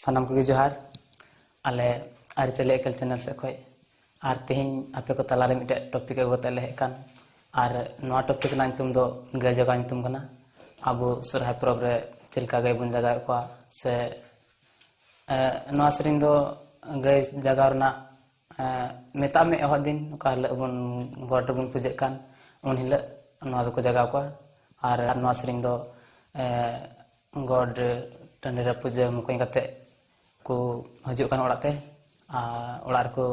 सानाम को जोहार आले आरिचली एकेल चैनल से खय और तेहिं आपे को तलारे मिटे टॉपिक अगोते ले हेकान और नवा टॉपिक ना तुम दो गाय जगह तुम कना अब सरहाय परब रे चिलका गाय बन जगह को से नवा सरिन दो गाय जगह रना मेता में एह दिन का हले बन गॉड बन पूजे कान उन हले नवा दो को जगह को और नवा सरिन दो गॉड टंडे रे पूजे मुकई कते को हजू कान ओड़ाते ओड़ा को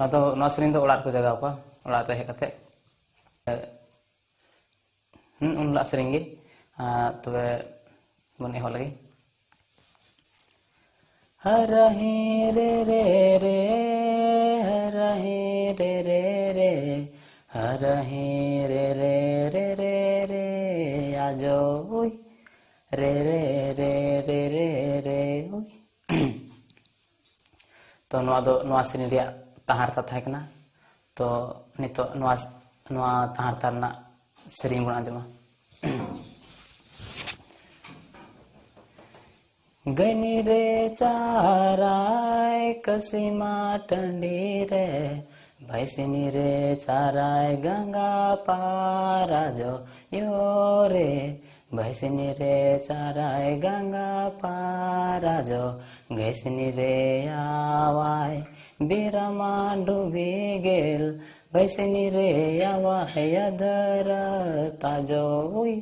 नवा सरिन दो ओड़ा को जगह को ओड़ाते हे कते उन सरिंगे तबे बन एहो लगी हरहे रे रे रे हरहे रे रे रे हरहे रे रे रे रे रे आजो ओय रे रे रे रे रे रे ओय तो नवा सरिन रिया ताहारता थाय कना तो नितो नवा ताहारता रना सरिन बन आजमा गनी रे चाराय कसीमा टंडी रे भैसिनी रे चाराय गंगा पारा जो यो रे भैसिनी रे चाराय गंगा पारा जो घैसिनी रे आवाय बिरमा डूबी गेल भैसिनी रे आवाय अधर ताजो हुई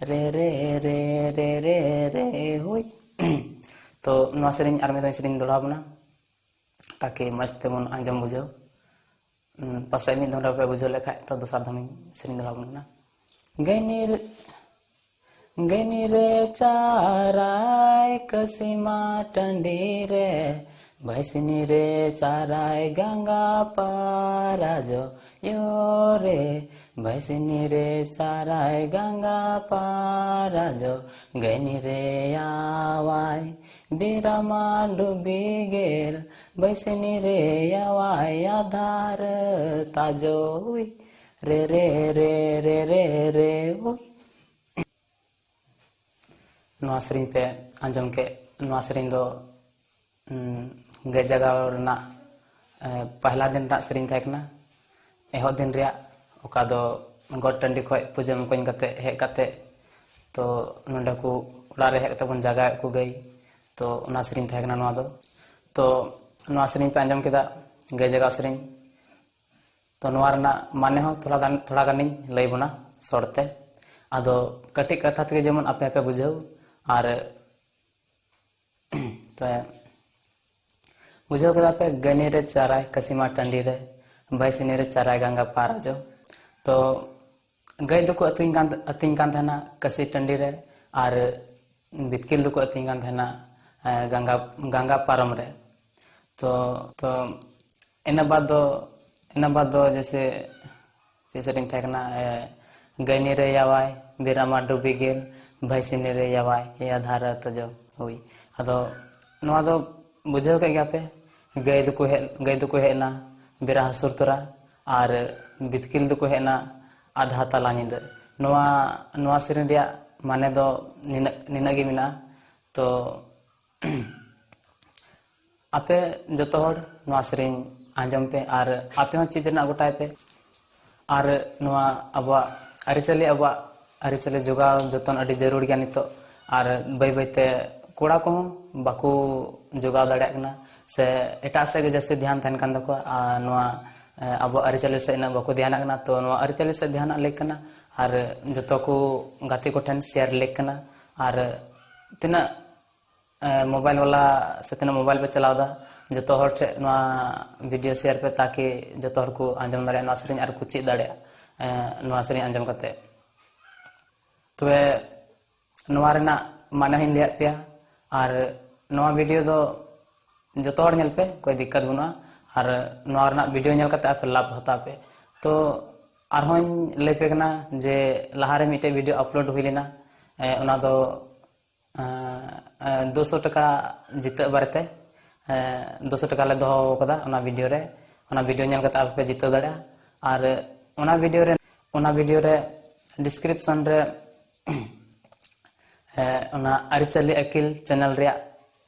रे रे रे रे रे रे हुई तो नवा सरिन आर में सरिन दोड़ा बना ताकि मस्त बन आंजम बुझो पासे मिद धम पे बुझो लेखा तो दोसर धम सरिन दोड़ा बना गनी रे चाराय कसीमा टंडी रे भैसिनी रे चाराय गंगा पारा जो यो रे भैसिनी रे चाराय गंगा पारा जो गनी रे आवाय बिरमा डूबी गेल भैसिनी रे आवाय आधार ताजो हुई रे रे रे रे रे रे हुई नवा सरिन पे आंजम के नवा सरिन दो गाय जगह रना पहला दिन रा सरिन थाय कना एहो दिन रिया ओका दो गॉड टंडी खय पूजा मुकइन कते हे कते तो नोंडे को उड़ा रे हे कते बन जगह को गई तो ना सरिन थाय कना नवा दो तो नवा सरिन पे आंजम केदा गाय जगह सरिन तो नवा रना माने हो थोड़ा गानी लई बना सौरते आदो कटिक कथा तके जेमन आपे आपे बुझाव और तो बुझाव केदा पे गनी रे चाराय कसीमा टंडी रे भैसिनी रे चाराय गंगा पारा जो तो गाय दो को अतिंग कान थाना कसी टंडी रे और बितकिल दो को अतिंग कान थाना गंगा पारम रे तो इन बाद दो जैसे रिंग था कना गनी रे यावाय बिरामा डूबी गेल भैसिनी रे यावाय या धारा तजो हुई अदो नवा दो बुझाव के गया पे गाय दो को हेना बिरा हसुर तोरा और बितकिल दो को हेना आधा तला निंद नवा सरिन रिया माने दो निना गे मिना तो आपे जतो हर नवा सरिन आंजम पे और आपे हो चीज ना गोटाय पे और नवा अबवा अरिचली जोगा जतन अडी जरूर गया नितो और बै बैते कोड़ा को बाकू जोगा दाड़ा कना से एटा से गे जस्ती ध्यान थान कान दको नवा अब अरिचली से ना बाकू ध्यान कना तो नवा अरिचली से ध्यान लेक कना और जतो को गाती को ठन शेयर लेक कना और तिना मोबाइल वाला से तिना मोबाइल पे चलावदा जतो हर ठे नवा वीडियो शेयर पे ताकि जतो हर को आंजम दाड़ा नवा सरिन और कुछ दाड़ा नवा सरिन आंजम करते तबे नवा रेना माने हिन लिया पे और नवा वीडियो दो जतो हर नेल पे कोई दिक्कत बनुआ और नवा रेना वीडियो नेल करते आप लाभ हता पे तो आरहों ले पे कना जे लहारे मिटे वीडियो अपलोड हुई लेना ओना दो 200 टका जिता बारते 200 टका ले दोहो कदा ओना वीडियो नेल करते आप पे जिता दाड़ा और ओना वीडियो रे डिस्क्रिप्शन रे ओना अरिचली अकिल चैनल रे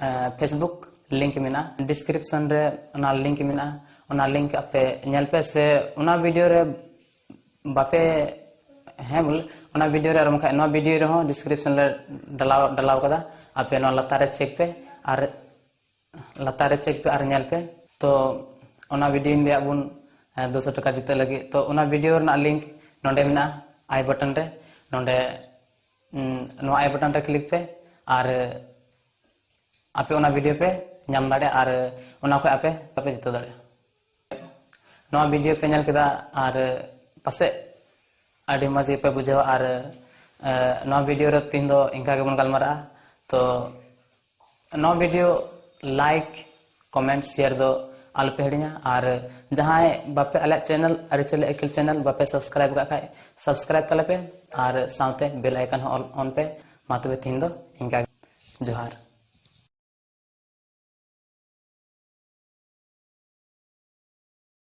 फेसबुक लिंक मेना डिस्क्रिप्शन रे ओना लिंक मेना ओना लिंक आपे नेल पे से ओना वीडियो रे बापे हैं बोल ओना वीडियो रे आरम खा नो वीडियो रे हो डिस्क्रिप्शन रे डलाव कदा आपे नो लतारे चेक पे और लतारे चेक पे और नेल पे तो ओना वीडियो ले अबुन 200 टका जिते लगी तो ओना वीडियो ना लिंक नोंडे मेना आई बटन रे नोंडे नो आई बटन रे क्लिक पे और आपे ओना वीडियो पे नाम दाड़े और ओना को आपे जिते दाड़े नो वीडियो पे नेल केदा और पासे आदि मजे पे बुझाव और नो वीडियो रे तीन दो इनका के बन गलमारा तो नो वीडियो लाइक कमेंट शेयर दो आलपे हड़िया और जहाँ बापे अले चैनल अरिचले अखिल चैनल बापे सब्सक्राइब का खाए सब्सक्राइब तले पे और साथ बेल आइकन ऑन पे मा तबे तीन दो इनका जोहार।